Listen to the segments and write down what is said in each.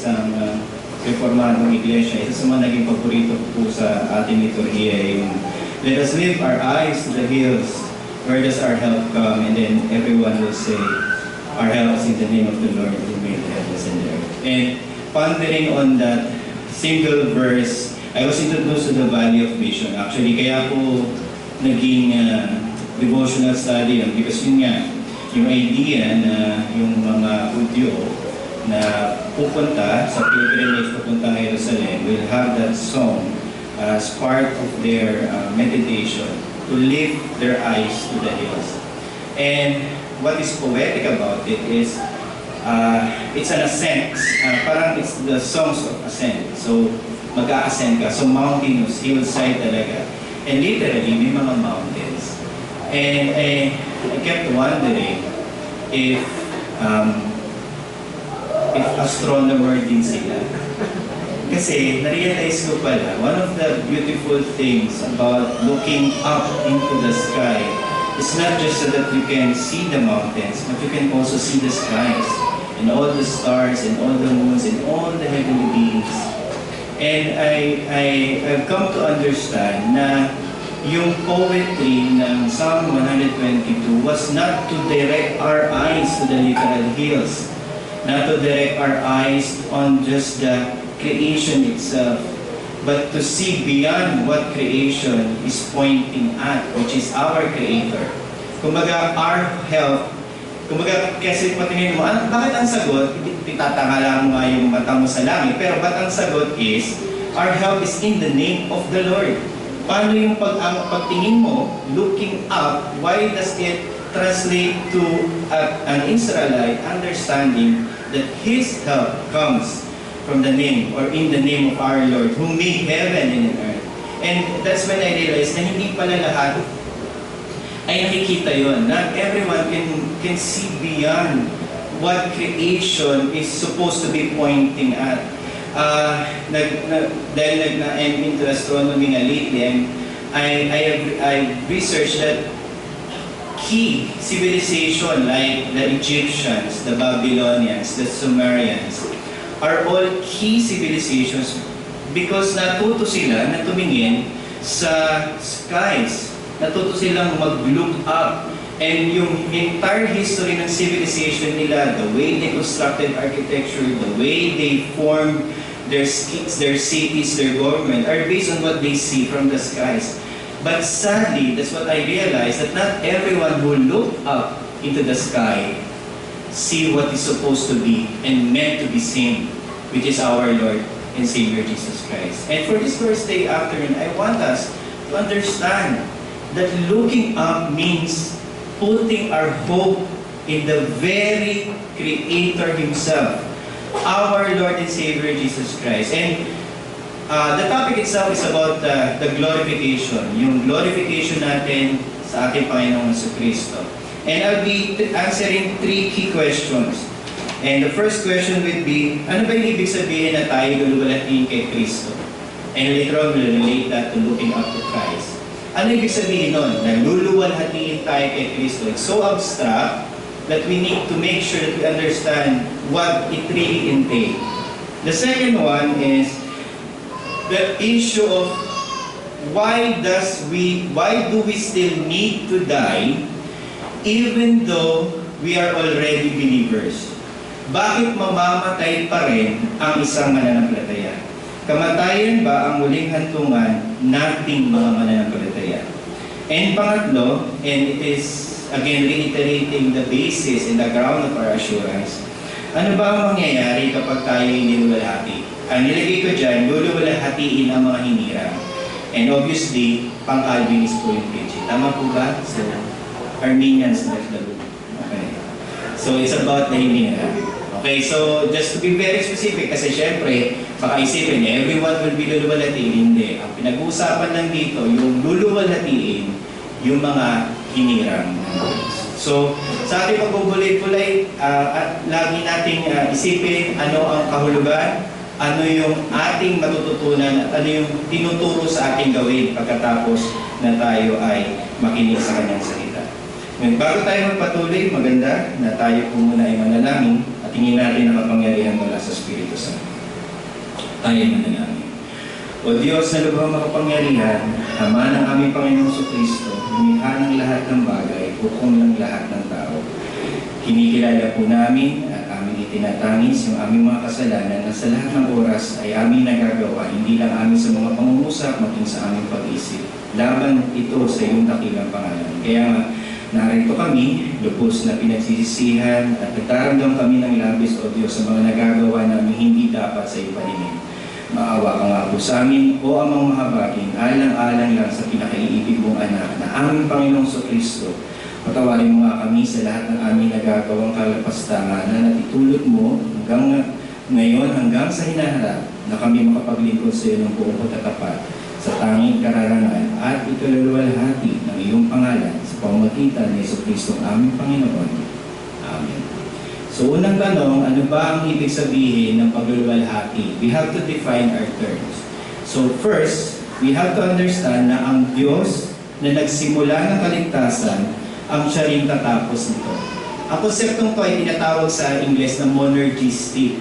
isang reformadong iglesia, isa sa mga naging paborito ko po sa ating liturhiya yung let us lift our eyes to the hills, where does our help come? And then everyone will say, our help is in the name of the Lord who made the heavens and the earth. And pondering on that single verse, I was introduced to the Valley of Vision. Actually, kaya po naging devotional study lang because yun nga, yung idea na yung mga Hudyo na pupunta sa pilgrimage, pupunta ng Jerusalem, will have that song as part of their meditation to lift their eyes to the hills. And what is poetic about it is it's an ascent. Parang it's the songs of ascent. So mag-a-ascend ka. So mountainous, hillside talaga. And literally, may mga mountains. And I kept wondering if astronomer din sila. Kasi na-realize ko pala, one of the beautiful things about looking up into the sky is not just so that you can see the mountains, but you can also see the skies and all the stars and all the moons and all the heavenly beings. And I've come to understand na yung poetry ng Psalm 122 was not to direct our eyes to the literal hills, not to direct our eyes on just the creation itself, but to see beyond what creation is pointing at, which is our Creator. Kumbaga, our help, kumbaga, kasi patingin mo, bakit ang sagot, titatangala mo nga yung mata mo sa langit, pero ba't ang sagot is, our help is in the name of the Lord. Paano yung pagtingin mo, looking up, why does it translate to an Israelite understanding that His help comes from the name or in the name of our Lord who made heaven and earth. And that's when I realized na hindi pala lahat ay nakikita yon. Not everyone can see beyond what creation is supposed to be pointing at. Dahil I'm into astronomy nga lately, and I researched that key civilization like the Egyptians, the Babylonians, the Sumerians, are all key civilizations because natuto sila na tumingin sa skies. Natuto silang mag-look up. And yung entire history ng civilization nila, the way they constructed architecture, the way they formed their cities, their government, are based on what they see from the skies. But sadly, that's what I realized, that not everyone who look up into the sky see what is supposed to be and meant to be seen, which is our Lord and Savior Jesus Christ. And for this Thursday afternoon, I want us to understand that looking up means putting our hope in the very Creator Himself, our Lord and Savior Jesus Christ. And the topic itself is about the glorification, yung glorification natin sa ating Panginoong Jesucristo. And I'll be answering 3 key questions. And the first question would be, ano ba yung ibig sabihin na tayo luluwalhatiin kay Kristo? And later on, we'll relate that to looking up to Christ. Ano ibig sabihin nun? Na luluwalhatiin tayo kay Kristo. It's so abstract that we need to make sure that we understand what it really entails. The second one is the issue of why do we still need to die even though we are already believers? Bakit mamamatay pa rin ang isang mananampalataya? Kamatayan ba ang muling hantungan nating mga mananampalataya? And pangatlo, and it is again reiterating the basis and the ground of our assurance, ano ba ang mangyayari kapag tayo iniluwalhati? Ang nilagay ko dyan, luluwalhatiin ang mga hinirang. And obviously, pang-Calvinist po yung preaching. Tama po ba? So, Armenians left the room. Okay. So, it's about the hinirang. Okay, so just to be very specific, kasi syempre, baka isipin niya, everyone will be luluwalhatiin. Hindi. Ang pinag-uusapan lang dito, yung luluwalhatiin, yung mga hinirang. So, sa ating pagbubulay-bulay, lagi nating isipin ano ang kahulugan, ano yung ating matututunan, at ano yung tinuturo sa ating gawin pagkatapos na tayo ay makinig sa kanyang salita. Ngayon, bago tayo magpatuloy, maganda na tayo po muna ay manalangin at tingin natin ang kapangyarihan mula sa Espiritu Santo. Tayo manalangin. O Diyos na lubhang makapangyarihan, Ama ng aming Panginoong Kristo, lumikha ng lahat ng bagay, hukom ng lahat ng tao. Kinikilala po namin at aming itinatangis yung aming mga kasalanan na sa lahat ng oras ay aming nagagawa, hindi lang amin sa mga pangungusap, maging sa aming pag-isip. Laban ito sa iyong dakilang pangalan. Kaya narito kami, lubos na pinagsisisihan at nagtaramdam kami ng labis, O Diyos, sa mga nagagawa namin hindi dapat sa iyong paningin. Maawa ka nga po sa amin, O Amang Mahabagin, alang-alang lang sa pinakaiibig mong anak na aming Panginoong Kristo. Patawarin mo nga kami sa lahat ng aming nagagawang kalapastangan na natitulot mo hanggang ngayon, hanggang sa hinaharap na kami makapaglingkod sa iyo ng buong patatapat sa tanging kararangan at ikaluluwalhati ng iyong pangalan sa pamamagitan ni Kristo aming Panginoon. Amen. So unang tanong, ano ba ang ibig sabihin ng pagluluwalhati? We have to define our terms. So first, we have to understand na ang Diyos na nagsimula ng kaligtasan ang siya rin tatapos nito. Ang konseptong to ay tinatawag sa English na monergistic.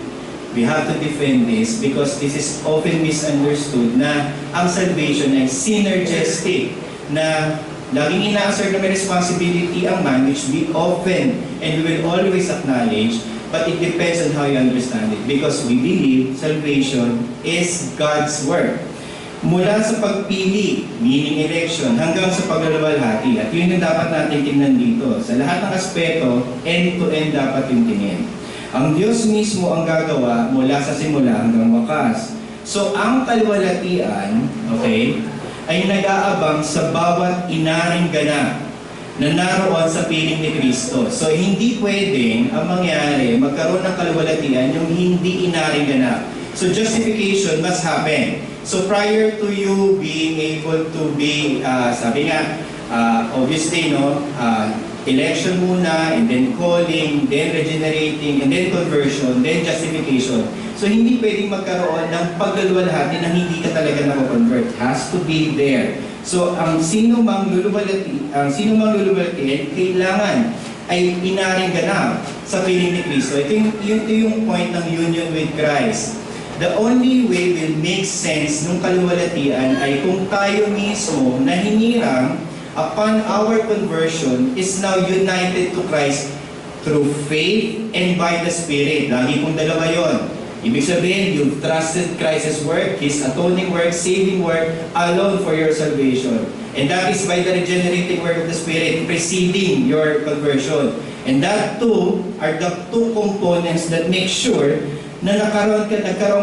We have to defend this because this is often misunderstood na ang salvation ay synergistic, na laging ina-assert na may responsibility ang man, which we often and we will always acknowledge, but it depends on how you understand it because we believe salvation is God's work. Mula sa pagpili, meaning election, hanggang sa pagluluwalhati. At yun yung dapat natin tingnan dito. Sa lahat ng aspeto, end-to-end dapat yung tingin. Ang Diyos mismo ang gagawa mula sa simula hanggang wakas. So, ang kalwalhatian, okay, ay nag-aabang sa bawat inaring ganap na naroon sa piling ni Kristo. So, hindi pwedeng ang mangyari, magkaroon ng kalwalhatian yung hindi inaring ganap. So, justification must happen. So prior to you being able to be, sabi nga, obviously, no, election muna, and then calling, then regenerating, and then conversion, then justification. So hindi pwedeng magkaroon ng pagluluwalhati na hindi ka talaga na-convert. Has to be there. So ang sino mang luluwalhati, kailangan ay inaring ganap sa piling ni Kristo. Ito yung point ng union with Christ. The only way will make sense nung kaluwalhatian ay kung tayo mismo na hinirang upon our conversion is now united to Christ through faith and by the Spirit. Lagi kong dalawa yun. Ibig sabihin, you've trusted Christ's work, His atoning work, saving work, alone for your salvation. And that is by the regenerating work of the Spirit preceding your conversion. And that too are the two components that make sure na nagkaroon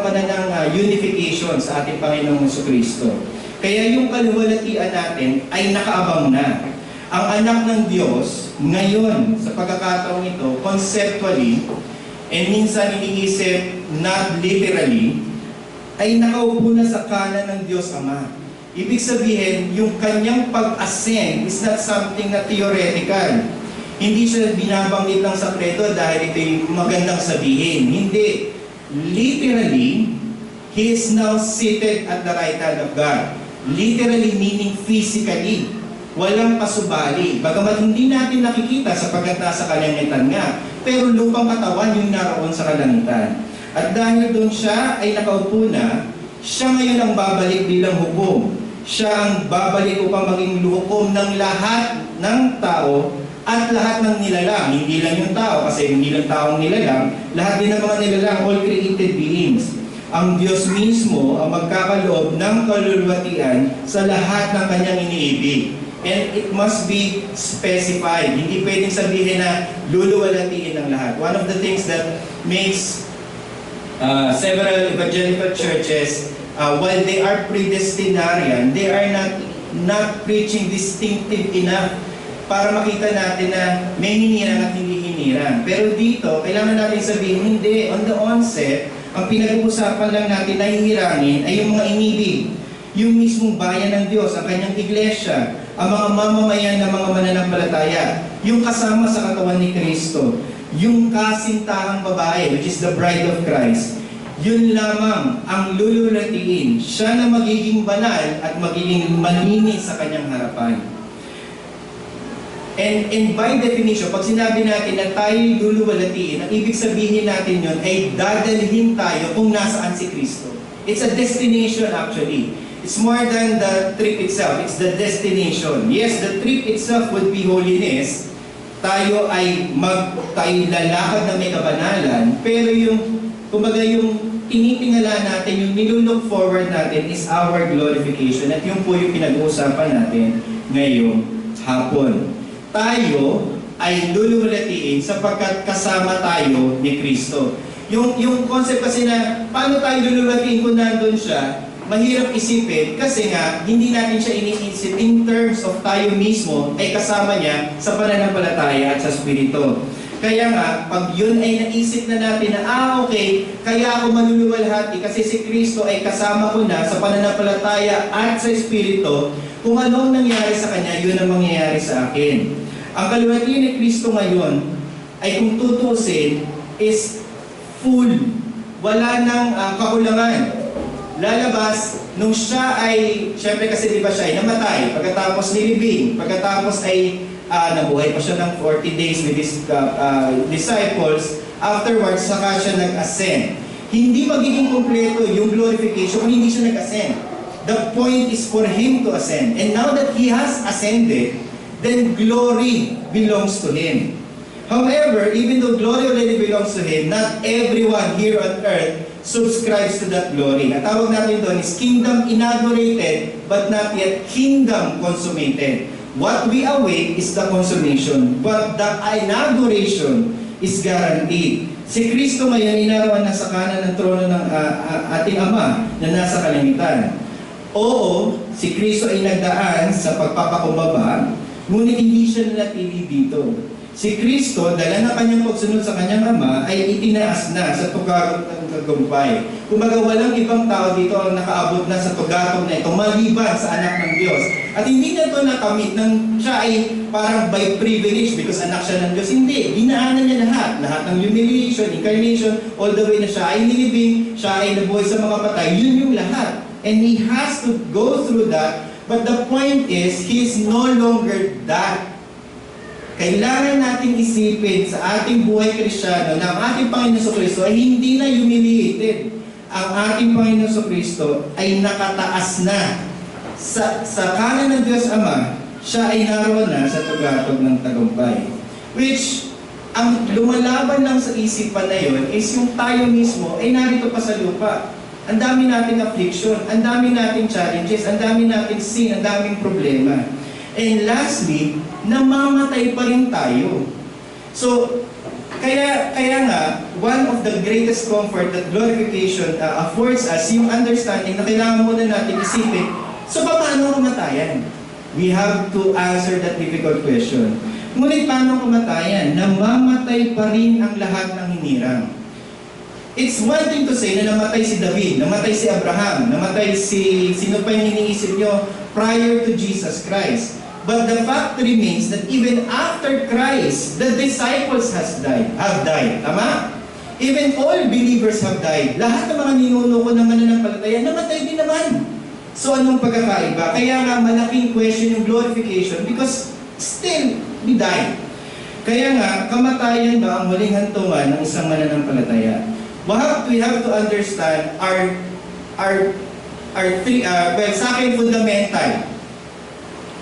ka na ng unification sa ating Panginoong Kristo. Kaya yung kaluwalhatian natin ay nakaabang na. Ang anak ng Diyos, ngayon, sa pagkakataong ito, conceptually, and minsan iniisip, not literally, ay nakaupo na sa kanan ng Diyos Ama. Ibig sabihin, yung kanyang pag-ascend is not something na theoretical. Hindi siya binabanggit ng sa kredo dahil ito'y magandang sabihin. Hindi. Literally, He is now seated at the right hand of God. Literally meaning physically. Walang pasubali. Bagamat hindi natin nakikita sapagkat nasa kalangitan nga. Pero lupang katawan yung naroon sa kalangitan. At dahil doon siya ay nakaupo na, siya ngayon ang babalik bilang hukom. Siya ang babalik upang maging hukom ng lahat ng tao at lahat ng nilalang. Hindi lang yung tao, kasi hindi lang taong nilalang, lahat din ng mga nilalang, all created beings. Ang Diyos mismo ang magkakaloob ng kaluluwalhatian sa lahat ng kanyang iniibig. And it must be specified. Hindi pwedeng sabihin na luluwalhatiin ng lahat. One of the things that makes several evangelical churches, while they are predestinarian, they are not preaching distinctive enough para makita natin na may hinirang at hindi hinirang. Pero dito, kailangan natin sabihin, hindi, on the onset, ang pinag-uusapan lang natin na hihirangin ay yung mga inibig. Yung mismong bayan ng Diyos, ang kanyang iglesia, ang mga mamamayan ng mga mananampalataya, yung kasama sa katawan ni Kristo, yung kasintahang babae, which is the bride of Christ, yun lamang ang luluwalhatiin. Siya na magiging banal at magiging malinis sa kanyang harapan. And by definition, pag sinabi natin na tayo'y luluwalhatiin, ang ibig sabihin natin yun ay dadalhin tayo kung nasaan si Kristo. It's a destination actually. It's more than the trip itself. It's the destination. Yes, the trip itself would be holiness. Tayo lalakad na may kabanalan. Pero kumbaga yung tinitingala natin, yung nilulook forward natin is our glorification. At yun po yung pinag-uusapan natin ngayong hapon. Tayo ay lululatiin sapagkat kasama tayo ni Kristo. Yung concept kasi na paano tayo lululatiin kung nandun siya, mahirap isipin kasi nga hindi natin siya iniisip in terms of tayo mismo ay kasama niya sa pananampalataya at sa Espiritu. Kaya nga, pag yun ay naisip na natin na, okay, kaya ako maluluwalhati kasi si Kristo ay kasama ko na sa pananampalataya at sa Espiritu, kung anong nangyari sa Kanya, yun ang mangyayari sa akin. Ang kaluwalhati ni Kristo ngayon ay kung tutusin is full. Wala nang kakulangan. Lalabas, nung siya ay, syempre kasi di ba siya ay namatay, pagkatapos nilibing, pagkatapos ay nabuhay pa siya ng 40 days with his disciples, afterwards, saka siya nag-ascend. Hindi magiging kompleto yung glorification kung hindi siya nag-ascend. The point is for Him to ascend. And now that He has ascended, then glory belongs to Him. However, even though glory already belongs to Him, not everyone here on earth subscribes to that glory. Ang tawag natin doon is kingdom inaugurated, but not yet kingdom consummated. What we await is the consummation, but the inauguration is guaranteed. Si Kristo ngayon inarawan na sa kanan ng trono ng ating Ama na nasa kalangitan. Oo, si Kristo ay nagdaan sa pagpapakumbaba, ngunit hindi siya nanatili dito. Si Kristo, dala na kanyang pagsunod sa kanyang Ama, ay itinaas na sa tugatog ng tagumpay. Kumbaga, walang ibang tao dito ang nakaabot na sa tugatog na ito, maliban sa anak ng Diyos. At hindi na ito nakamit ng siya ay parang by privilege because anak siya ng Diyos. Hindi, dinaanan niya lahat. Lahat ng humiliation, incarnation, all the way na siya ay nilibing, siya ay nabuhay sa mga patay. Yun yung lahat. And He has to go through that. But the point is, He is no longer that. Kailangan nating isipin sa ating buhay Kristiyano na ang ating Panginoon Kristo ay hindi na humiliated. Ang ating Panginoon Kristo ay nakataas na. Sa kanan ng Diyos Ama, siya ay naroon na sa tugatog ng tagumpay. Which, ang lumalaban lang sa isipan na yun is yung tayo mismo ay narito pa sa lupa. Ang dami nating affliction, ang dami nating challenges, ang dami nating sin, ang daming problema. And lastly, namamatay pa rin tayo. So, kaya nga, one of the greatest comfort that glorification affords us, yung understanding na kailangan muna natin isipin, so paano kamatayan? We have to answer that difficult question. Ngunit paano kamatayan? Namamatay pa rin ang lahat ng hinirang. It's one thing to say na namatay si David, namatay si Abraham, namatay sino pa yung iniisip nyo prior to Jesus Christ. But the fact remains that even after Christ, the disciples have died. Tama? Even all believers have died. Lahat ng mga ninuno ko ng mananampalataya, namatay din naman. So anong pagkakaiba? Kaya nga malaking question yung glorification because still, we die. Kaya nga, kamatayan ba ang huling hantungan ng isang mananampalataya? We have to understand our three, sa akin fundamental.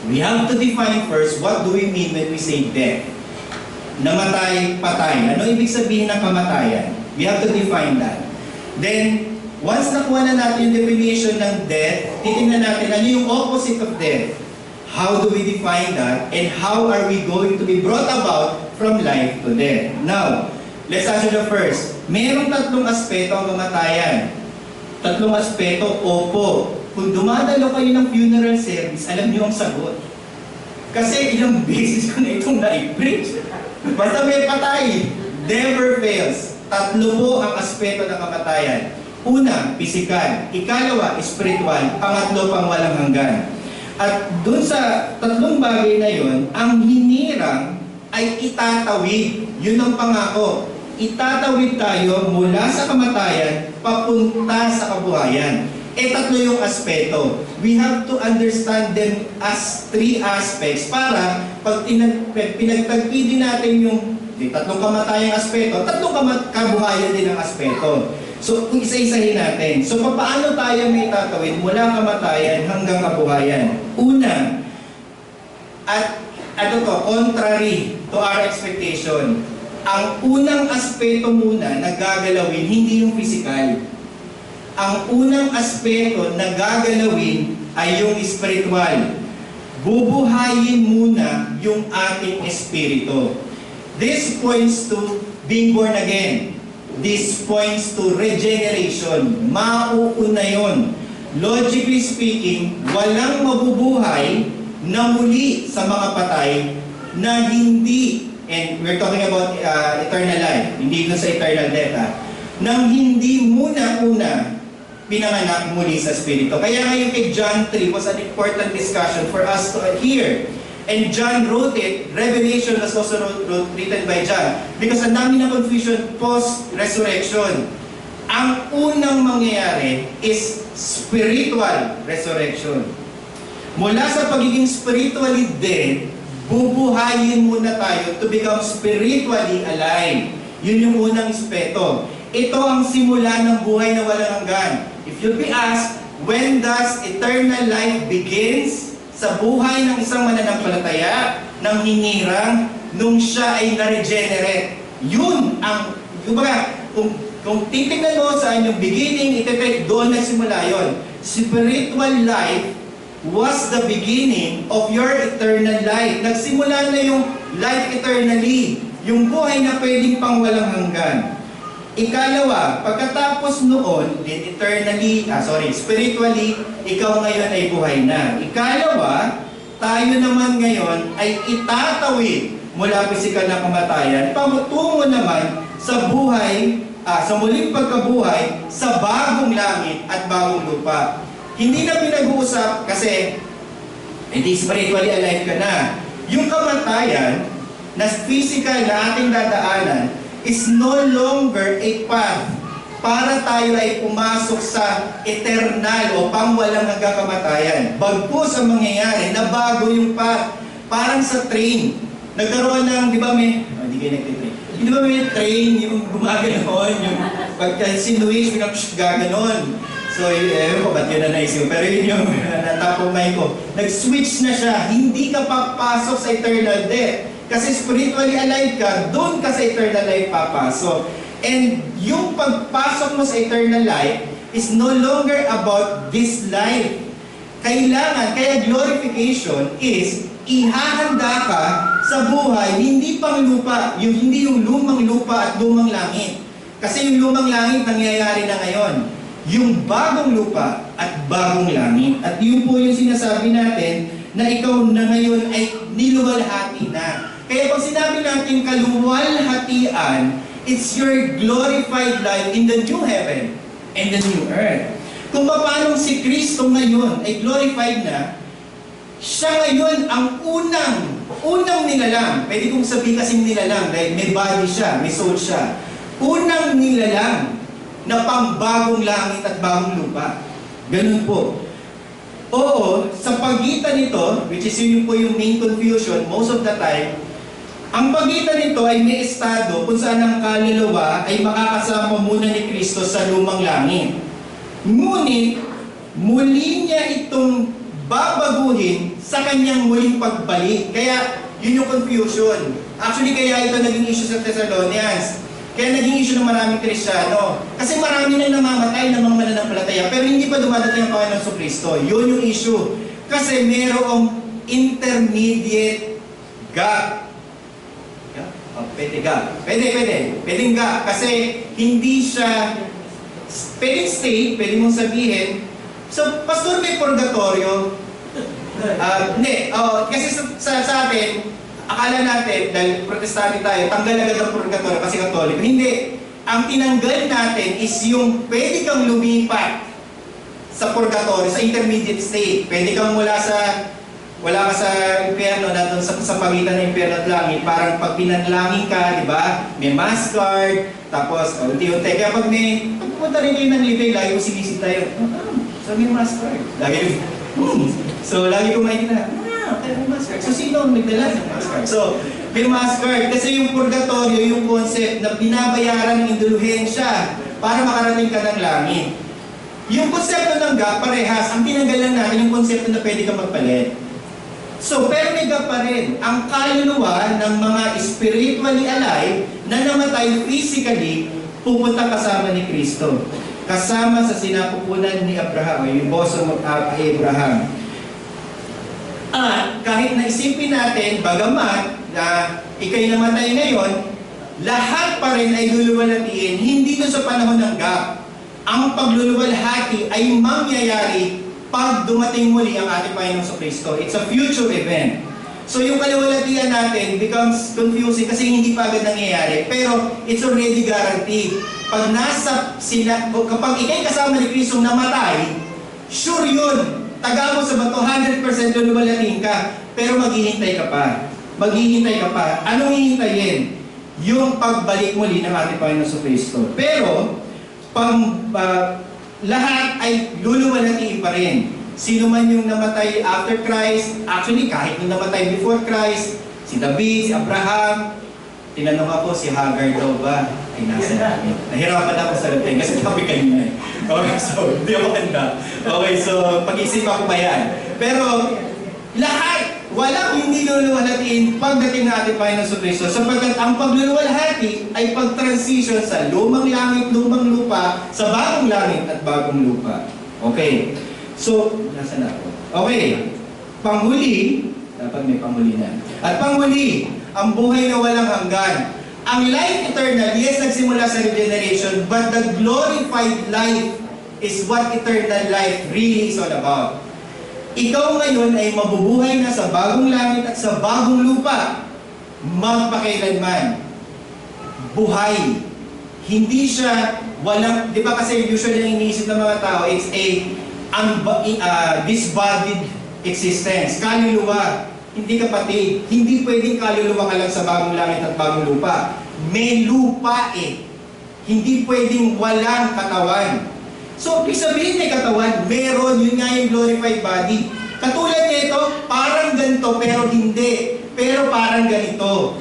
We have to define first, what do we mean when we say death? Namatay, patay. Ano ibig sabihin ng kamatayan? We have to define that. Then, once nakuha na natin yung definition ng death, titingnan natin ano yung opposite of death. How do we define that? And how are we going to be brought about from life to death? Now, let's answer the first. Mayroong tatlong aspeto ang kamatayan. Tatlong aspeto, opo. Kung dumadalo kayo ng funeral service, alam niyo ang sagot. Kasi ilang beses ko na itong na-preach. Basta may patay, never fails. Tatlo po ang aspeto ng kamatayan. Una, pisikal. Ikalawa, spiritual. Pangatlo, pang walang hanggan. At dun sa tatlong bagay na yun, ang hinirang ay itatawid. Yun ang pangako. Itatawid tayo mula sa kamatayan papunta sa kabuhayan. Tatlo yung aspeto. We have to understand them as three aspects para pag pinagtagpi din natin yung tatlong kamatayang aspeto, tatlong kabuhayan din ang aspeto. So, isa-isahin natin. So, paano tayo may tatawid mula kamatayan hanggang kabuhayan? Una, at contrary to our expectation, ang unang aspeto muna na gagalawin, hindi yung physical. Ang unang aspeto na gagalawin ay yung spiritual. Bubuhayin muna yung ating espiritu. This points to being born again. This points to regeneration. Mauuna yun. Logically speaking, walang mabubuhay na muli sa mga patay na hindi, and we're talking about eternal life, hindi dun sa eternal death, nang hindi muna-una pinanganak muli sa Espiritu. Kaya ngayon kay John 3 was an important discussion for us to hear. And John wrote it, Revelation was also written by John. Because ang dami ng confusion post-resurrection. Ang unang mangyayari is spiritual resurrection. Mula sa pagiging spiritually dead, bubuhayin muna tayo to become spiritually alive. Yun yung unang aspeto. Ito ang simula ng buhay na walang hanggan. If you'll be asked, when does eternal life begins? Sa buhay ng isang mananampalataya, ng hinirang, nung siya ay na-regenerate. Yun ang, kung titignan mo sa inyong beginning, doon nagsimula yun. Spiritual life was the beginning of your eternal life. Nagsimula na yung life eternally. Yung buhay na pwedeng pang walang hanggan. Ikalawa, pagkatapos noon, spiritually, ikaw ngayon ay buhay na. Ikalawa, tayo naman ngayon ay itatawid mula pisikal na kamatayan, patungo naman sa buhay, sa muling pagkabuhay, sa bagong langit at bagong lupa. Hindi na pinag-uusap kasi hindi spiritually alive ka na. Yung kamatayan na physical na ating dadaanan is no longer a path para tayo ay pumasok sa eternal o pangwalang hanggang kamatayan. Bagkus ang mangyayari na bago yung path. Parang sa train. Nagkaroon ng, di ba may, hindi kayo nag-train. Di ba may train, yung gumaganoon, yung pagka sinuwish, gaganon. So, ewan ko, ba't yun na naisip? Pero yun yung natapong mind ko. Nag-switch na siya, hindi ka papasok sa eternal death. Kasi spiritually alive ka, doon ka sa eternal life papasok. And yung pagpasok mo sa eternal life is no longer about this life. Kaya glorification is ihahanda ka sa buhay, hindi pang lupa, hindi yung lumang lupa at lumang langit. Kasi yung lumang langit nangyayari na ngayon. Yung bagong lupa at bagong langit. At yun po yung sinasabi natin na ikaw na ngayon ay niluwalhati na. Kaya pag sinabi natin kaluwalhatian, it's your glorified life in the new heaven and the new earth. Kung paano si Kristo ngayon ay glorified na, siya ngayon ang unang nilalang. Pwede kong sabihin kasing nilalang dahil may body siya, may soul siya. Unang nilalang na pambagong langit at bagong lupa. Ganun po. Oo, sa pagitan nito, which is yun po yung main confusion most of the time, ang pagitan nito ay may estado kung saan ang kaluluwa ay makakasama muna ni Kristo sa lumang langit. Ngunit, muli niya itong babaguhin sa kanyang muling pagbalik. Kaya, yun yung confusion. Actually, kaya ito naging issue sa Thessalonians. Kaya naging issue ng maraming Kristiyano. Kasi marami nang namamatay ng mga mananampalataya, pero hindi pa dumadating ang Panginoon sa Kristo. Yun yung issue. Kasi mayroong intermediate gap. Pwede gap. Kasi hindi siya pwedeng state, pwede mong sabihin. So, pastor, may purgatorio. Kasi sa atin, akala natin, dahil protestante tayo, tanggal agad ang purgatorio kasi katoliko. Hindi. Ang tinanggal natin is yung pwede kang lumipat sa purgatorio, sa intermediate state. Pwede kang wala ka sa impyerno, na sa pagitan ng impyerno at langit. Parang pag pinanlangin ka, di ba? May mass card, tapos unti-unti. Kaya pag pupunta rin kayo ng libay, lagi ko sinisip tayo, so may mass card. So, lagi ko makikita, may mass card. So, sino ang nagdala ng mass card? So, may mass card. Kasi yung purgatorio, yung concept na binabayaran ng indulhensya para makarating ka ng langit. Yung konsepto ng gap, parehas. Ang tinanggal lang natin yung konsepto na pwede ka magpalit. So, pero may gap pa rin. Ang kaluluwa ng mga spiritually alive na namatay physically, pupunta kasama ni Kristo. Kasama sa sinapupunan ni Abraham, yung bosom of Abraham. At kahit naisipin natin, bagamat na ikay namatay ngayon, lahat pa rin ay luluwalhatiin, hindi doon sa panahon ng gap. Ang pagluluwalhati ay mangyayari pag dumating muli ang ating Panginoong Kristo. It's a future event. So yung kaluwalhatian natin becomes confusing kasi hindi pa agad nangyayari. Pero it's already guaranteed. Pag kapag ikay kasama ni Kristo namatay, sure yun. Taga mo sa bato, 100% luluwalhatiin ka. Pero maghihintay ka pa. Maghihintay ka pa. Anong hihintayin? Yung pagbalik muli ng ating Panginoong Kristo. Pero lahat ay luluwalhatiin pa rin. Sino man yung namatay after Christ, actually kahit yung namatay before Christ, si David, si Abraham, tinanong ako si Hagar daw ba ay nasa langit. Nahirapan ako sa latin kasi sabi kanina eh. Okay, so hindi ako handa. Okay, so pag-isip ako pa yan. Pero lahat, walang hindi luluwalhatiin pagdating natin Panginoon Kristo. Sapagkat ang pagluluwalhati ay pag-transition sa lumang langit, lumang lupa, sa bagong langit at bagong lupa. Okay. So, nasa na ako? Okay. Panghuli, dapat may panghuli na. At panghuli, ang buhay na walang hanggan. Ang life eternal, yes, nagsimula sa regeneration, but the glorified life is what eternal life really is all about. Ikaw ngayon ay mabubuhay na sa bagong langit at sa bagong lupa. Magpakailanman. Buhay. Hindi siya walang, di ba kasi usually ang iniisip ng mga tao, it's a disbodied existence. Kaluluwa. Hindi kapatid. Hindi pwedeng kaluluwa ka lang sa bagong langit at bagong lupa. May lupa eh. Hindi pwedeng walang katawan. So, ibig sabihin may katawan, meron, yun nga yung glorified body. Katulad nito, parang ganito, pero hindi. Pero parang ganito.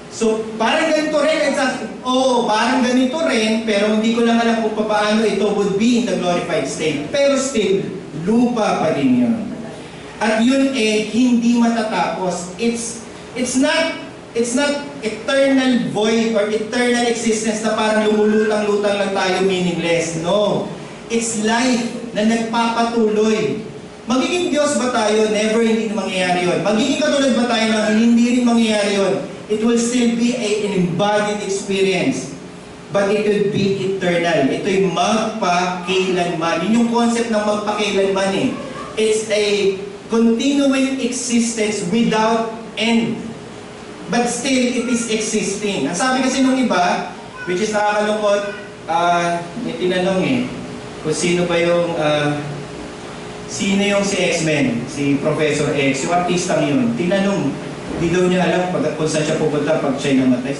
So, parang ganito rin. Oo, parang ganito rin, pero hindi ko lang alam kung paano ito would be in the glorified state. Pero still, lupa pa rin yun. At yun eh, hindi matatapos. It's not eternal void or eternal existence na parang lumulutang-lutang lang tayo meaningless. No. It's life na nagpapatuloy. Magiging Diyos ba tayo? Never, hindi na mangyayari yun. Magiging katulad ba tayo na hindi rin mangyayari yun? It will still be an embodied experience. But it will be eternal. Ito'y magpakailanman. Yun yung concept ng magpakailanman eh. It's a continuing existence without end. But still, it is existing. Ang sabi kasi nung iba, which is nakakalungkot, may tinanong eh, kung sino ba yung, sino yung si X-Men, si Professor X, yung artistang yun. Tinanong, di daw niya alam kung saan siya pupunta pag siya'y namatay.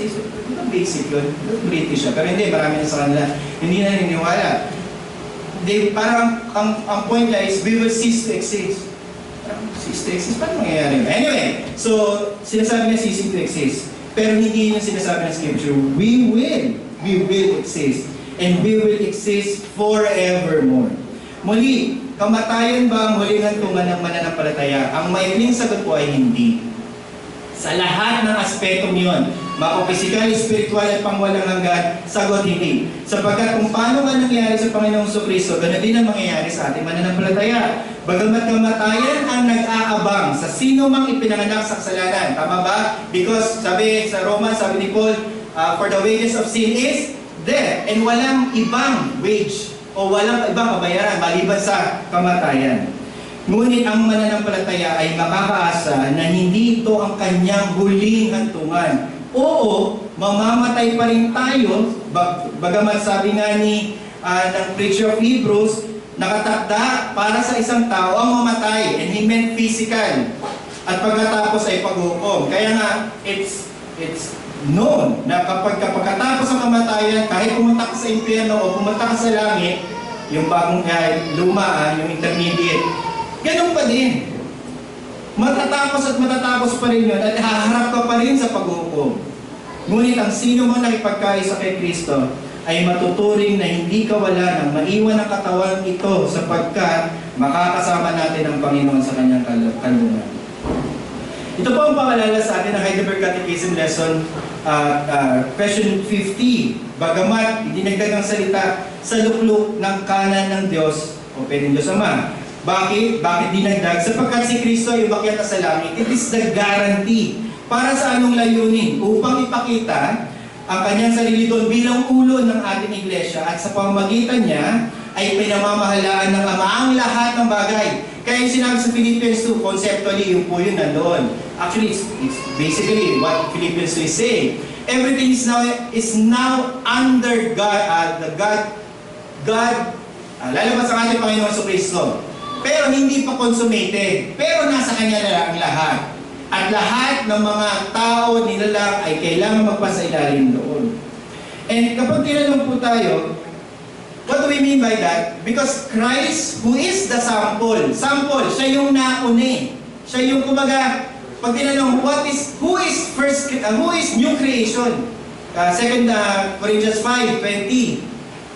Basic yun, British siya. Pero hindi, marami na sa kanila, hindi na niniwala. Parang, ang point niya is, we will cease to exist. Cease to exist? Paano mangyayari? Anyway, so, sinasabi niya cease to exist. Pero hindi yung sinasabi ng Scripture, we will exist. And we will exist forevermore. Muli, kamatayan ba ang huling hantungan ng mananampalataya? Ang maikling sagot po ay hindi. Sa lahat ng aspektong yun, makapisikal, spiritual at pangwalang hanggan, sagot hindi. Sapagkat kung paano nga nangyari sa Panginoong Kristo, ganoon din ang mangyayari sa ating mananampalataya. Bagamat kamatayan ang nag-aabang sa sino mang ipinanganak sa kasalanan. Tama ba? Because sabi sa Romans, sabi ni Paul, for the wages of sin is death. And walang ibang wage o walang ibang kabayaran maliban sa kamatayan. Ngunit ang mananampalataya ay makakaasa na hindi ito ang kanyang huling hantungan. Oo, mamamatay pa rin tayo, bagamat sabi nga ni ng preacher of Hebrews, nakatakda para sa isang tao ang mamatay, and he meant physical. At pagkatapos ay paghukom. Kaya nga, it's known na kapag pagkatapos ang kamatayan, kahit pumunta ka sa impyerno o pumunta ka sa langit, yung bagong luma, yung intermediate, ganun pa din. Matatapos at matatapos pa rin yun at haharap ka pa rin sa paghukom. Ngunit ang sino man nakipagkaisa kay Kristo ay matuturing na hindi kawalan ng maiwan ang katawan ito sapagkat makakasama natin ang Panginoon sa kanyang kalungan. Ito po ang paalala sa atin ng Heidelberg Catechism Lesson question 50. Bagamat hindi nagdagang salita sa lukluk ng kanan ng Diyos o pwedeng Diyos Ama. Bakit? Bakit dinagdag? Sapagkat si Kristo ay umakyat sa langit. It is the guarantee. Para sa anong layunin? Upang ipakita ang kanyang sarili doon bilang ulo ng ating iglesia at sa pamamagitan niya ay pinamamahalaan ng Ama ang lahat ng bagay. Kaya yung sinabi sa Philippians 2, conceptually, yung po yun nandoon. Actually, it's basically what Philippians 2 is saying. Everything is now under God, lalabas ang ating Panginoon sa Kristo. Pero hindi pa consummated. Pero nasa Kanya na lang ang lahat. At lahat ng mga tao nilalang ay kailangan magpasailalim doon. And kapag tinanong po tayo, what do we mean by that? Because Christ, who is the sample, siya yung naune. Siya yung kumbaga, pag tinanong, who is new creation? 2 Corinthians 5:20.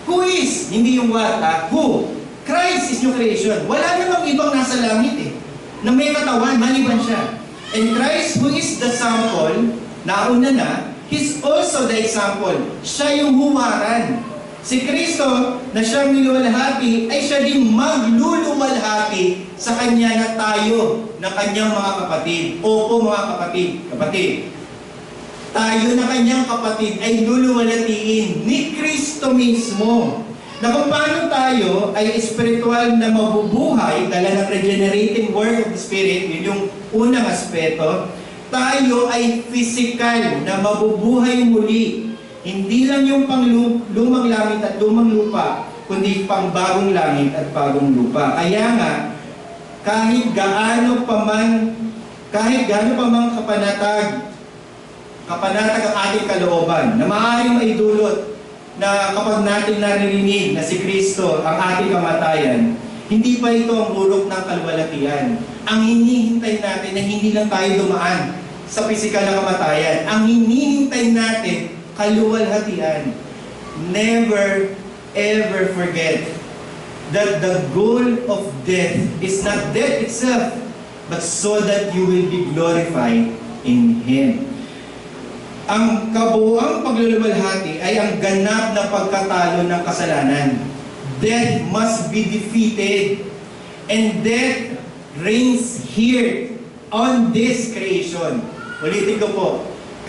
Who is? Hindi yung what, who? Christ is new creation. Wala namang ibang nasa langit na may katawan, maliban siya. And Christ, who is the sample, nauna na, He's also the example. Siya yung huwaran. Si Kristo, na siyang niluwalhati, ay siya din magluluwalhati sa Kanya na tayo, na Kanyang mga kapatid. Opo mga kapatid. Tayo na Kanyang kapatid ay luluwalhatiin ni Kristo mismo. Na kung paano tayo ay espiritual na mabubuhay, dala ng regenerating work of the Spirit, yun yung unang aspeto, tayo ay physical na mabubuhay muli. Hindi lang yung lumang langit at lumang lupa, kundi pang bagong langit at bagong lupa. Kaya nga, kahit gaano pa man kapanatag ang ating kalooban, na maaaring maidulot na kapag natin naririnig na si Kristo ang ating kamatayan, hindi pa ito ang bulok ng kaluwalhatian. Ang hinihintay natin na hindi lang tayo dumaan sa pisikal na kamatayan. Ang hinihintay natin, kaluwalhatian. Never ever forget that the goal of death is not death itself, but so that you will be glorified in Him. Ang kabuuang pagluluwalhati ay ang ganap na pagkatalo ng kasalanan. Death must be defeated, and death reigns here on this creation. Ulitin ko po,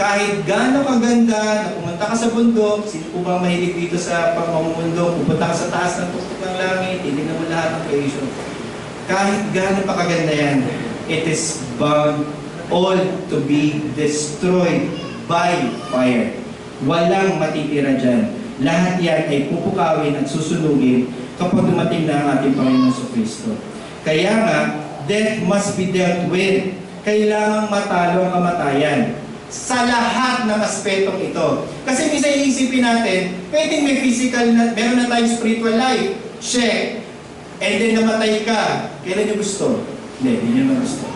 kahit gaano kaganda na pumunta ka sa bundok, sino po bang mahilig dito sa pagmamundok, pupunta ka sa taas ng tuktok ng langit, hindi naman lahat ng creation. Kahit gaano pa kaganda yan, it is bound all to be destroyed by fire. Walang matitira dyan. Lahat yan ay pupukawin at susunugin kapag dumating na ang ating Panginoon sa Kristo. Kaya nga, death must be dealt with. Kailangang matalo ang kamatayan sa lahat ng aspetong ito. Kasi minsan iisipin natin, pwedeng may physical na, meron na tayong spiritual life. Check. And then namatay ka. Kailan nyo gusto? Hindi nyo gusto.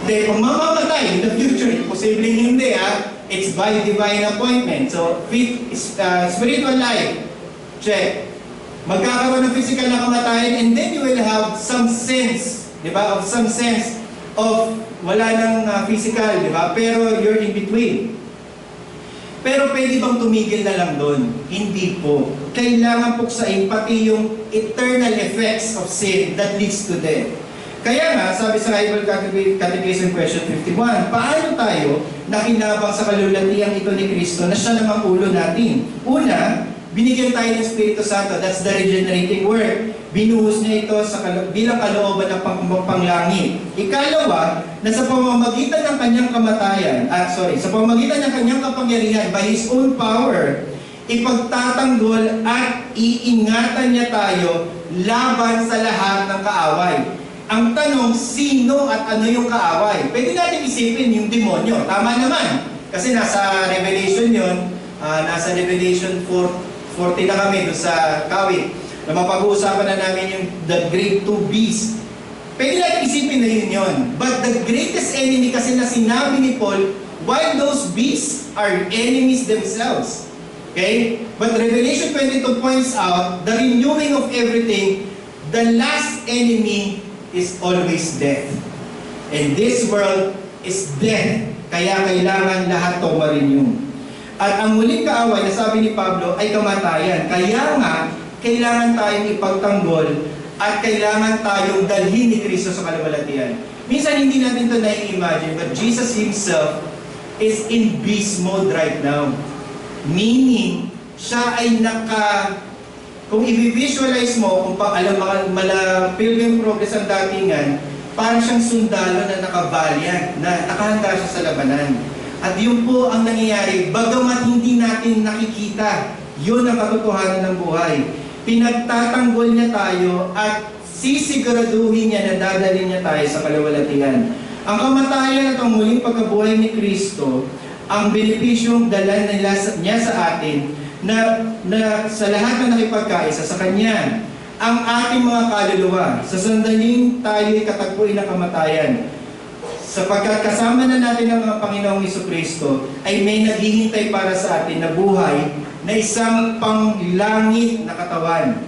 Hindi, kung mamamatay in the future, posibleng hindi it's by divine appointment. So, spiritual life, check. Magkakaroon ng physical na kamatayan, and then you will have some sense, di ba? Of some sense of wala nang physical, di ba? Pero you're in between. Pero pwede bang tumigil na lang doon? Hindi po. Kailangan puksain pati yung eternal effects of sin that leads to death. Kaya nga, sabi sa Heidelberg Catechism question 51, paano tayo nakinabang sa kalulatiang ito ni Kristo na siya namang ulo natin? Una, binigyan tayo ng Espiritu Santo. That's the regenerating work. Binuhos niya ito bilang kalooban ng panglangit. Ikalawa, na sa pamamagitan ng kanyang sa pamamagitan ng kanyang kapangyarihan, by His own power, ipagtatanggol at iingatan niya tayo laban sa lahat ng kaaway. Ang tanong, sino at ano yung kaaway? Pwede natin isipin yung demonyo. Tama naman. Kasi nasa Revelation yun, nasa Revelation 40 na kami doon sa Kawit. Na mapag-uusapan na namin yung the great two beasts. Pwede natin isipin na yun. But the greatest enemy kasi na sinabi ni Paul, while those beasts are enemies themselves. Okay? But Revelation 22 points out the renewing of everything. The last enemy is always death. And this world is death. Kaya kailangan lahat ito ma-renew. At ang muling kaaway na sabi ni Pablo ay kamatayan. Kaya nga, kailangan tayong ipagtanggol at kailangan tayong dalhin ni Kristo sa kaluwalhatian. Minsan hindi natin ito na-imagine, but Jesus Himself is in beast mode right now. Meaning, siya ay kung i-visualize mo, kung mala Pilgrim Progress ang datingan, parang siyang sundalo na nakabalyan, na nakahanda siya sa labanan. At yun po ang nangyayari, bagamat hindi natin nakikita, yun ang katotohanan ng buhay. Pinagtatanggol niya tayo at sisiguraduhin niya na dadalhin niya tayo sa kaluwalhatian. Ang kamatayan at ang muling pagkabuhay ni Kristo, ang benepisyong dala niya sa atin, na sa lahat na nakipagkaisa sa Kanya, ang ating mga kaluluwa, sa sandaling tayo'y katagpuin ng kamatayan, sapagkat kasama na natin ang mga Panginoong Jesucristo, ay may naghihintay para sa atin na buhay na isang panglangit na katawan.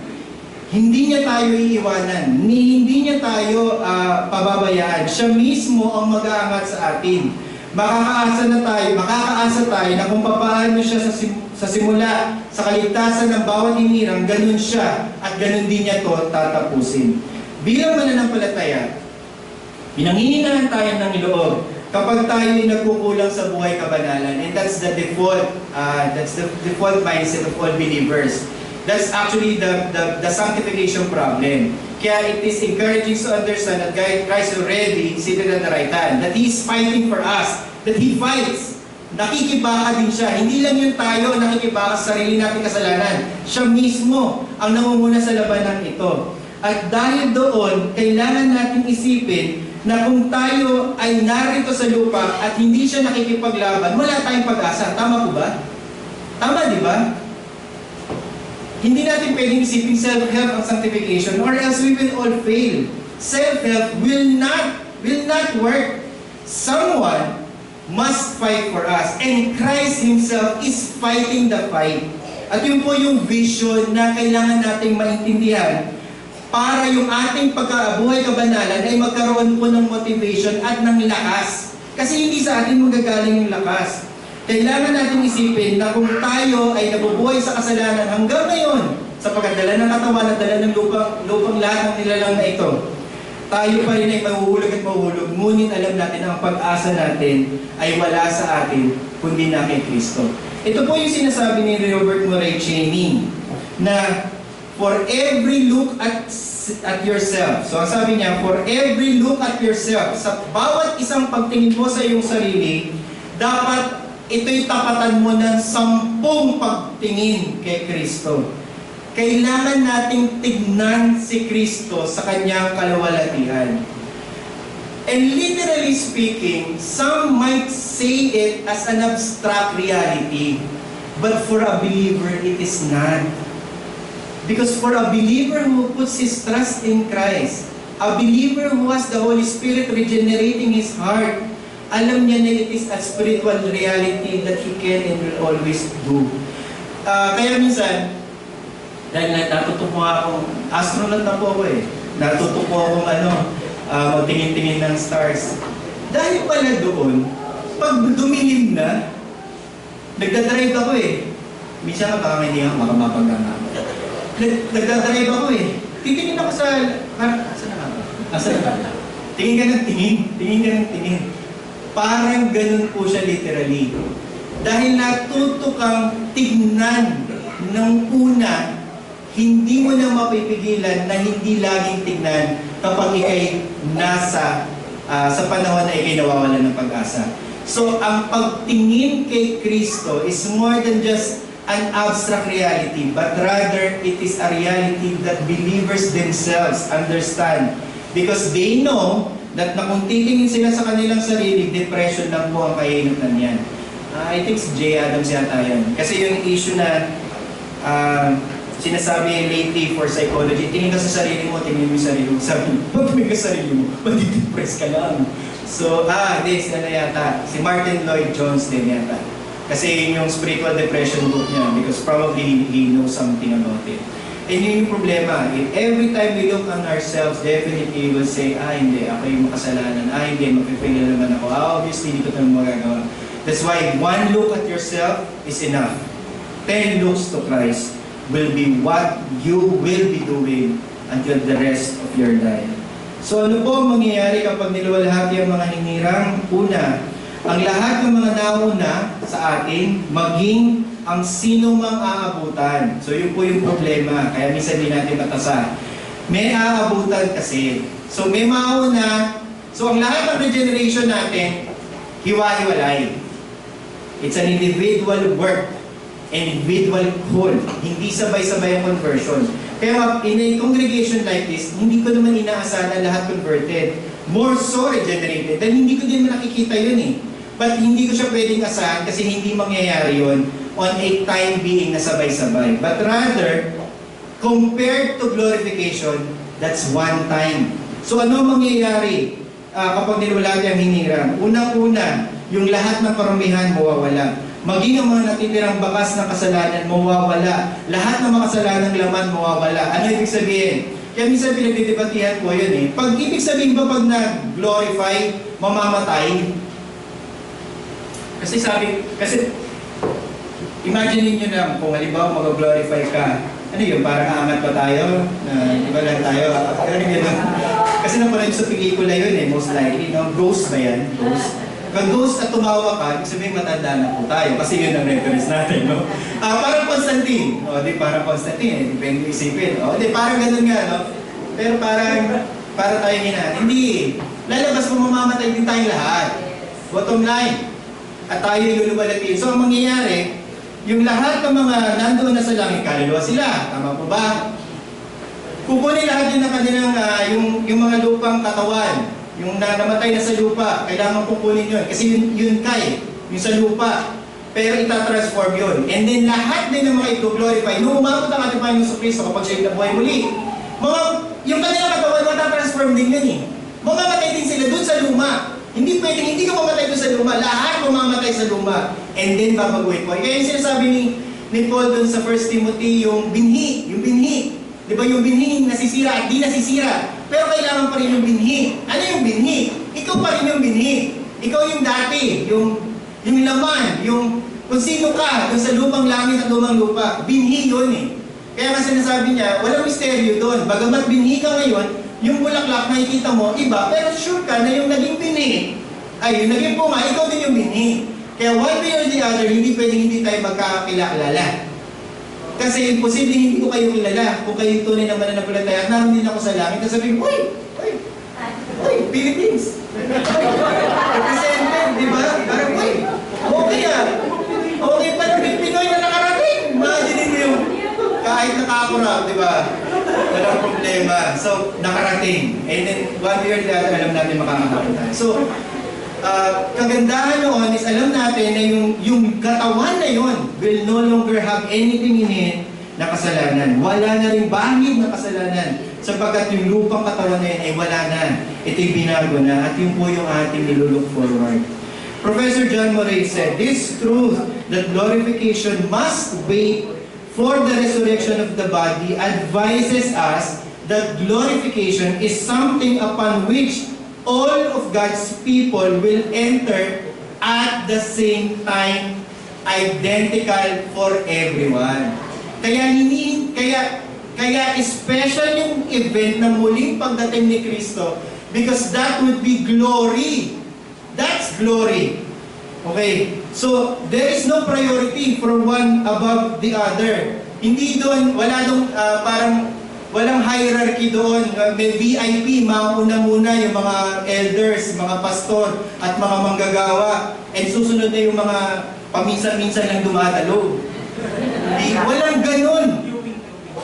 Hindi niya tayo iiwanan, hindi niya tayo pababayaan. Siya mismo ang mag-aangat sa atin. Makakaasa tayo na kung papaano siya sa simula, sa kaligtasan ng bawat hinirang, ganun siya at ganun din niya to tatapusin. Bilang mananampalataya, pinanghihinaan tayo ng loob kapag tayo ay nagkukulang sa buhay kabanalan, and that's the default mindset of all believers. That's actually the sanctification problem. Kaya it is encouraging to understand that Christ already seated at the right hand, that He is fighting for us, that He fights. Nakikibaka din siya. Hindi lang yung tayo nakikibaka sa sarili nating kasalanan. Siya mismo ang nangunguna sa labanan ito. At dahil doon, kailangan nating isipin na kung tayo ay narito sa lupa at hindi siya nakikipaglaban, wala tayong pag-asa. Tama po ba? Tama, di ba? Hindi natin pwedeng isipin self-help ang sanctification, or else we will all fail. Self-help will not work. Someone must fight for us, and Christ Himself is fighting the fight. At yun po yung vision na kailangan nating maintindihan para yung ating pagkabuhay kabanalan ay magkaroon po ng motivation at ng lakas. Kasi hindi sa atin magagaling yung lakas. Kailangan natin isipin na kung tayo ay nabubuhay sa kasalanan hanggang ngayon, sa pagdala ng katawan at dala ng lupang lahat ng nilalang na ito, tayo pa rin ay mahuhulog at mahuhulog, ngunit alam natin ang pag-asa natin ay wala sa atin, kundi na kay Kristo. Ito po yung sinasabi ni Robert Murray Channing, na for every look at yourself. So ang sabi niya, for every look at yourself, sa bawat isang pagtingin mo sa iyong sarili, dapat ito'y tapatan mo ng 10 pagtingin kay Kristo. Kailangan nating tignan si Kristo sa Kanyang kaluwalhatian. And literally speaking, some might say it as an abstract reality. But for a believer, it is not. Because for a believer who puts his trust in Christ, a believer who has the Holy Spirit regenerating his heart, alam niya na it is a spiritual reality that he can and will always do. Kaya minsan, dahil natuto po akong, astronaut na po ako eh, natuto po akong magtingin-tingin ng stars. Dahil pala doon, pag dumilim na, nagdadrive ako eh. Minsan baka hindi ako makamapagdama. Nagdadrive ako eh. Titingin ako sa, saan na ba? Saan na ba? Tingin ka ng tingin. Parang ganun po siya literally. Dahil natuto kang tignan ng una, hindi mo na mapipigilan na hindi laging tignan kapag ikay nasa sa panahon na ikay nawawalan ng pag-asa. So, ang pagtingin kay Kristo is more than just an abstract reality, but rather it is a reality that believers themselves understand. Because they know that na kung titingin sila sa kanilang sarili, depression lang po ang kahinutan niyan. I think si J. Adams yata yan. Kasi yung issue na sinasabi lately for psychology, tingin ka sa sarili mo, tingin mo yung sarili mo. Sabi mo, pag tingin ka sa sarili mo, madidepress ka lang. So, this na yata. Si Martin Lloyd Jones din yata. Kasi yun yung spiritual depression book niya because probably he knows something about it. And yun yung problema. Every time we look on ourselves, definitely we will say, hindi, ako yung makasalanan. Hindi, mapifail naman ako. Obviously, hindi ko ito magagawa. That's why one look at yourself is enough. 10 looks to Christ will be what you will be doing until the rest of your life. So ano po ang mangyayari kapag niluwalhati ang mga hinirang? Una, ang lahat ng mga nauna sa atin, maging ang sino mang aabutan. So yun po yung problema, kaya minsan din natin matasa. May aabutan kasi. So may mauna, so ang lahat ng regeneration natin, hiwa-hiwalay. It's an individual work, individual call. Hindi sabay-sabay ang conversion. Kaya in a congregation like this, hindi ko naman inaasahan na lahat converted. More so regenerated. Dahil hindi ko din nakikita yun eh. But hindi ko siya pwedeng asahan kasi hindi mangyayari yun on a time being na sabay-sabay. But rather, compared to glorification, that's one time. So ano mangyayari kapag niluwalhati ang hinirang? Unang-una, yung lahat ng karamihan mawawala. Maging ang mga natitirang bakas ng kasalanan mawawala. Lahat ng mga kasalanang laman mawawala. Ano ibig sabihin? Kaya minsan pinagdidebatihan ko yun eh. Pag ibig sabihin ba pag nag-glorify, mamamatay? Kasi imagine niyo lang kung halimbawa mag-glorify ka. Ano yun? Parang aangat pa tayo? Iba lang tayo? Kasi napanood sa pelikula yun eh, most likely. No? Ghost ba yan? Ghost. Pag ghost at tumawa ka, ibig sabihin matanda na po tayo. Kasi yun ang reference natin. No? Parang Constantine. Parang Constantine. Depende isipin. Parang ganun nga. No? Pero para tayo hindi. Lalabas mo mamamatay din tayong lahat. Bottom line. At tayo yung lumalatin. So, ang mangyayari, yung lahat ng mga nandoon na sa langit, kaluluwa sila. Tama po ba? Kukunin lahat din ng kanilang, yung mga lupang katawan, yung namatay na sa lupa, kailangan kukunin yun. Kasi yun yung sa lupa. Pero itatransform yun. And then lahat din ng mga ito glorify. Nung umabot ang ating Panginoon sa Kristo kapag siya nabuhay muli, yung kanilang katawan, matatransform din yun eh. Mamamatay din sila dun sa luma. Hindi pwedeng, hindi ka mamatay doon sa luma. Lahat mamamatay sa luma. And then, babaguhin po. Kaya yung sinasabi ni Paul doon sa 1 Timothy, yung binhi. Di ba yung binhi nasisira at di nasisira. Pero kailangan pa rin yung binhi. Ano yung binhi? Ikaw pa rin yung binhi. Ikaw yung dati, yung laman, yung kung sino ka doon sa lumang langit at lumang lupa. Binhi yun eh. Kaya nga sinasabi niya, walang misteryo doon. Bagamat binhi ka ngayon, yung bulaklak nakikita mo, iba, pero sure ka na yung naging binhi, yung naging bunga, ikaw din yung binhi. Kaya one way or the other, hindi pwedeng hindi tayo magkakakilala. Kasi imposible hindi ko kayo kilala. Kung kayo tunay na mananampalataya at naroon din ako sa langit, at sabihin, Uy, Philippines! Represented, di ba? Parang, okay pa na Pinoy na nakarating. Imagine mo yung kahit nakakurap, di ba? Walang problema. So, nakarating. And then, one way or the other, alam natin makakakapit tayo. So, kagandahan noon is alam natin na yung katawan na yun will no longer have anything in it na kasalanan. Wala na rin bahid na kasalanan. Sapagkat yung lupang katawan na yun ay wala na. Ito'y binago na. At yun po yung ating nilulook forward. Professor John Murray said, this truth that glorification must wait for the resurrection of the body advises us that glorification is something upon which all of God's people will enter at the same time, identical for everyone. Kaya special yung event na muling pagdating ni Kristo because that would be glory. That's glory. Okay, so there is no priority for one above the other. Hindi doon, parang walang hierarchy doon. May VIP, mauna muna yung mga elders, mga pastor, at mga manggagawa. And susunod na yung mga paminsan-minsan lang dumadalo. Walang ganun.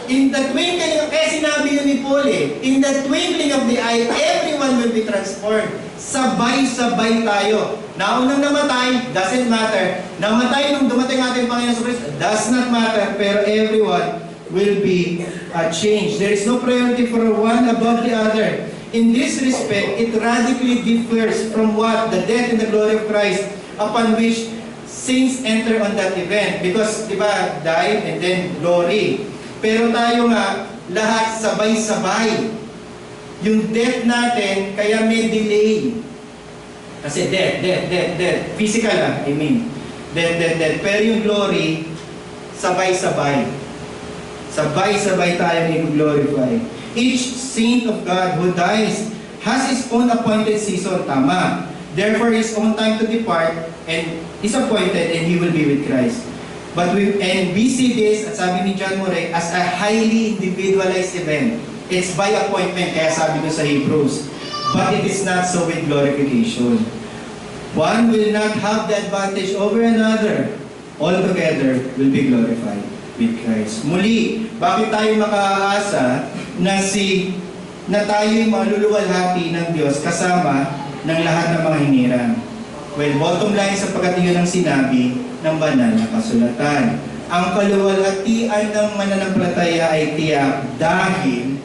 In the twinkling, kaya sinabi yun ni Paul in the twinkling of the eye, everyone will be transformed. Sabay-sabay tayo. Naunang namatay, doesn't matter. Namatay nung dumating ating Panginoon sa Kristo, does not matter. Pero everyone will be changed. There is no priority for one above the other. In this respect, it radically differs from what the death and the glory of Christ, upon which saints enter on that event because, di ba, died and then glory. Pero tayo nga, lahat sabay-sabay. Yung death natin, kaya may delay. Kasi death. Physical lang, I mean. Death. Pero yung glory, sabay-sabay. Sabay-sabay tayo i-glorify. Each saint of God who dies has his own appointed season, tama. Therefore, his own time to depart and is appointed and he will be with Christ. But we see this, at sabi ni John Murray, as a highly individualized event. It's by appointment, kaya sabi ko sa Hebrews. But it is not so with glorification. One will not have the advantage over another. All together will be glorified with Christ. Muli, bakit tayo makaaasa na tayo'y maluluwalhati ng Diyos kasama ng lahat ng mga hinirang? Well, bottom line sapagkat yun ang sinabi ng banal na kasulatan. Ang kaluwalhatian ng mananampalataya ay tiyak dahil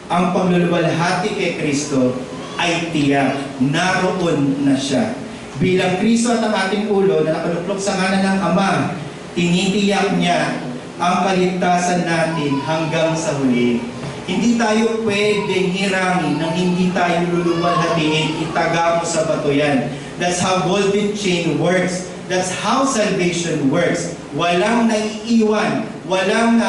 ang pagluluwalhati kay Kristo ay tiyak. Naroon na siya. Bilang Kristo at ang ating ulo na nakaluklok sa kanan ng Ama, tinitiyak niya ang kaligtasan natin hanggang sa huli. Hindi tayo pwedeng hirangin nang hindi tayo luluwalhatiin, itaga mo sa bato yan. That's how golden chain works. That's how salvation works. Walang naiiwan. Walang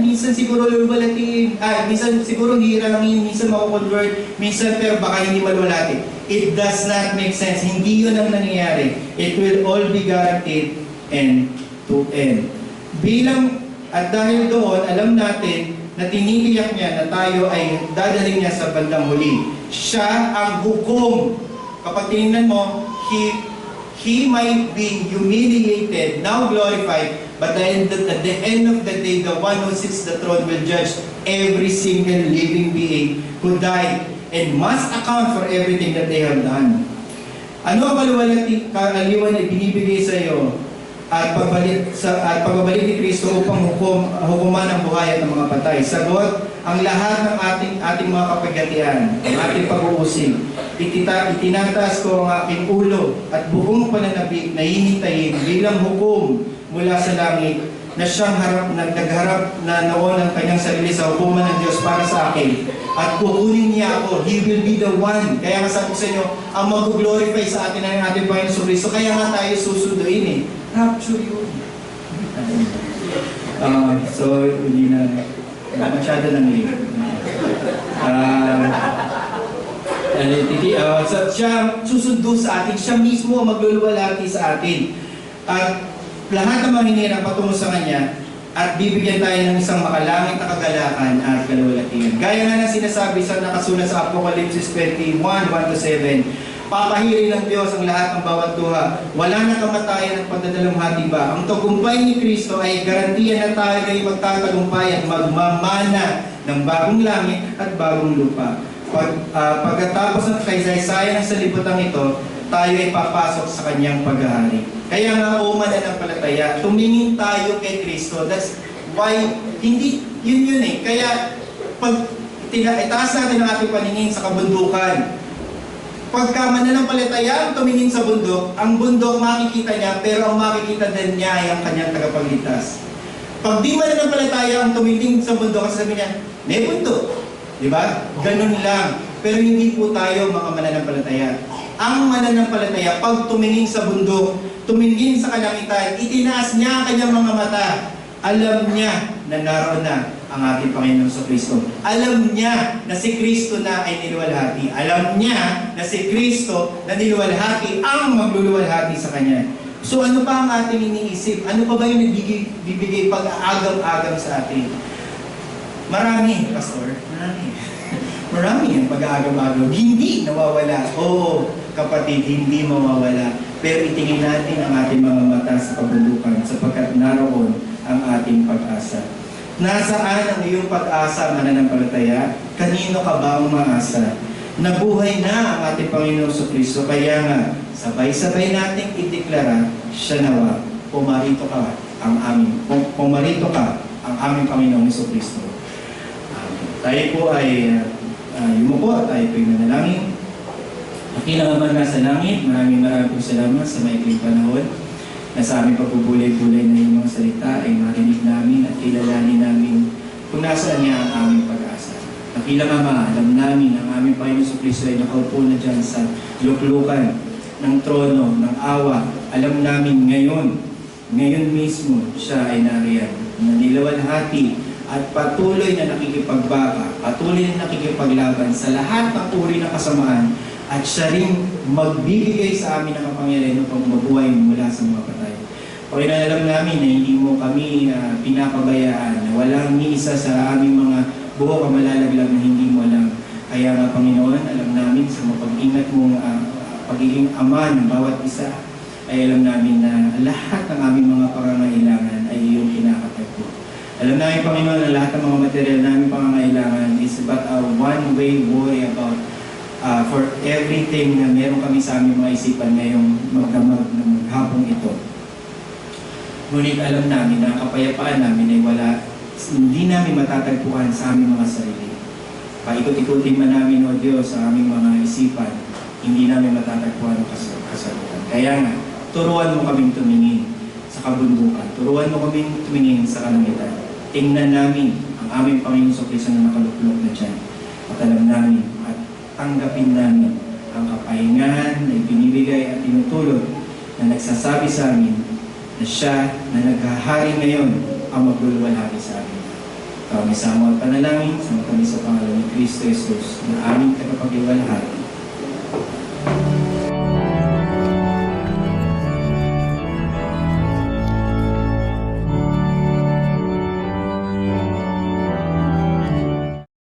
minsan siguro luluwalhatiin, minsan siguro hirangin, minsan mako-convert, minsan pero baka hindi maluwalhati. It does not make sense. Hindi yun ang nangyayari. It will all be guaranteed end to end. At dahil doon, alam natin na tinitiyak niya na tayo ay dadaling niya sa bandang huli. Siya ang hukom. Kapag tinignan mo, He might be humiliated, now glorified, but at the end of the day, the one who sits the throne will judge every single living being who died and must account for everything that they have done. Ano ang kaaliwan na binibigay sa iyo at pagbabalik ni Kristo upang hukuman ang buhay at ng mga patay? Sagot, ang lahat ng ating mga kapaghatian, ang ating pag-uusig. Itinataas ko ang aking ulo at buong pananabik na hihintayin bilang hukom mula sa langit na siyang nagharap na noon ang kanyang sarili sa hukuman ng Diyos para sa akin. At kukunin niya ako. He will be the one. Kaya nga sabi ko sa inyo, ang mag-glorify sa atin ang ating Panginoon Kristo. Kaya nga tayo susunduin eh. Rapture yun. So, hindi na masyado nang siya susundo sa atin. Siya mismo ang magluluwalhati sa atin. At lahat ng mga hinirang patungo sa Kanya at bibigyan tayo ng isang makalangit na kagalakan at kaluwalhatian. Gaya nga na sinasabi sa nakasulat sa Apocalypse 21:1-7, papahirin ng Diyos ang lahat ng bawat tuha. Wala na kamatayan at pagdadalamhati ba? Ang tagumpay ni Kristo ay garantiya na tayo ay magtatagumpay at magmamana ng bagong langit at bagong lupa. Pagkatapos ng kaysaysayan ng sanlibutan ito, tayo ay papasok sa Kanyang paghahari. Kaya nga, mananampalataya, tumingin tayo kay Kristo. That's why, hindi, yun eh. Kaya, pag itaas natin ang ating paningin sa kabundukan, pagka mananampalataya, tumingin sa bundok, ang bundok makikita niya, pero ang makikita din niya ay ang Kanyang tagapagligtas. Pag di mananampalataya ang tumingin sa bundok, sabi niya, may bundok. Diba? Ganun lang. Pero hindi po tayo mga mananampalataya. Ang mananampalataya, pag tumingin sa bundok, tumingin sa kalangitan, itinaas niya ang kanyang mga mata. Alam niya na naroon na ang ating Panginoon sa Kristo. Alam niya na si Kristo na ay niluwalhati. Alam niya na si Kristo na niluwalhati ang magluluwalhati sa Kanya. So ano pa ang ating iniisip? Ano pa ba yung bibigay pag-aagam-agam sa atin? Marami, Pastor. Marami ang pag-aagam-agam. Hindi nawawala. Oo, kapatid, hindi mawawala. Pero itingin natin ang ating mga mata sa kabundukan sapagkat naroon ang ating pag-asa. Nasaan ang iyong pag-asa, mananampalataya? Kanino ka ba umaasa? Nabuhay na ang ating Panginoon sa Kristo. Kaya nga, sabay-sabay nating ideklara, siya nawa, pumarito ka ang aming Panginoon sa Kristo. Tayo po ay yumuko at tayo po ay manalangin. Aking Ama na sa langit, maraming salamat sa maikling panahon. na sa aming pagpupulay-pulay na iyong mga salita ay marinig namin at kilalanin namin kung nasaan niya ang aming pag-asa. Nakilang Ama, alam namin ang aming Panginoon Kristo ay nakaupo na dyan sa luklukan ng trono, ng awa. Alam namin ngayon mismo siya ay nariyan, na nilawalhati at patuloy na nakikipagbaka, patuloy na nakikipaglaban sa lahat ng uri ng kasamaan, at siya rin magbibigay sa amin ng kapangyarihan upang mabuhay mula sa mga patay. Panginoon, alam namin na hindi mo kami pinapabayaan, na walang ni isa sa aming mga buhok ang malalaglag na hindi mo alam. Kaya nga Panginoon, alam namin sa mapag-ingat mong pagiging ama ng bawat isa, ay alam namin na lahat ng aming mga pangangailangan ay iyong kinakatagpo. Alam namin Panginoon na lahat ng mga material namin pangangailangan is but a one-way worry about for everything na meron kami sa aming mga isipan ngayong magdamag ng maghapong ito. Ngunit alam namin na ang kapayapaan namin ay hindi namin matatagpuan sa aming mga sarili. Paikot-ikutin man namin, O Diyos, sa aming mga isipan, hindi namin matatagpuan ang kasagutan. Kaya nga, turuan mo kaming tumingin sa kabundukan. Turuan mo kaming tumingin sa kalangitan. Tingnan namin ang aming Panginoon Kristo na nakaluklok na dyan. At alam namin at tanggapin namin ang kapahingahan na ibinibigay at tinutulog na nagsasabi sa amin na siya na naghahari ngayon ang magluluwalhati sa amin. Kami sa mga panalangin, sa kami sa pangalan ni Kristo Jesus na aming tagapagluwalhati.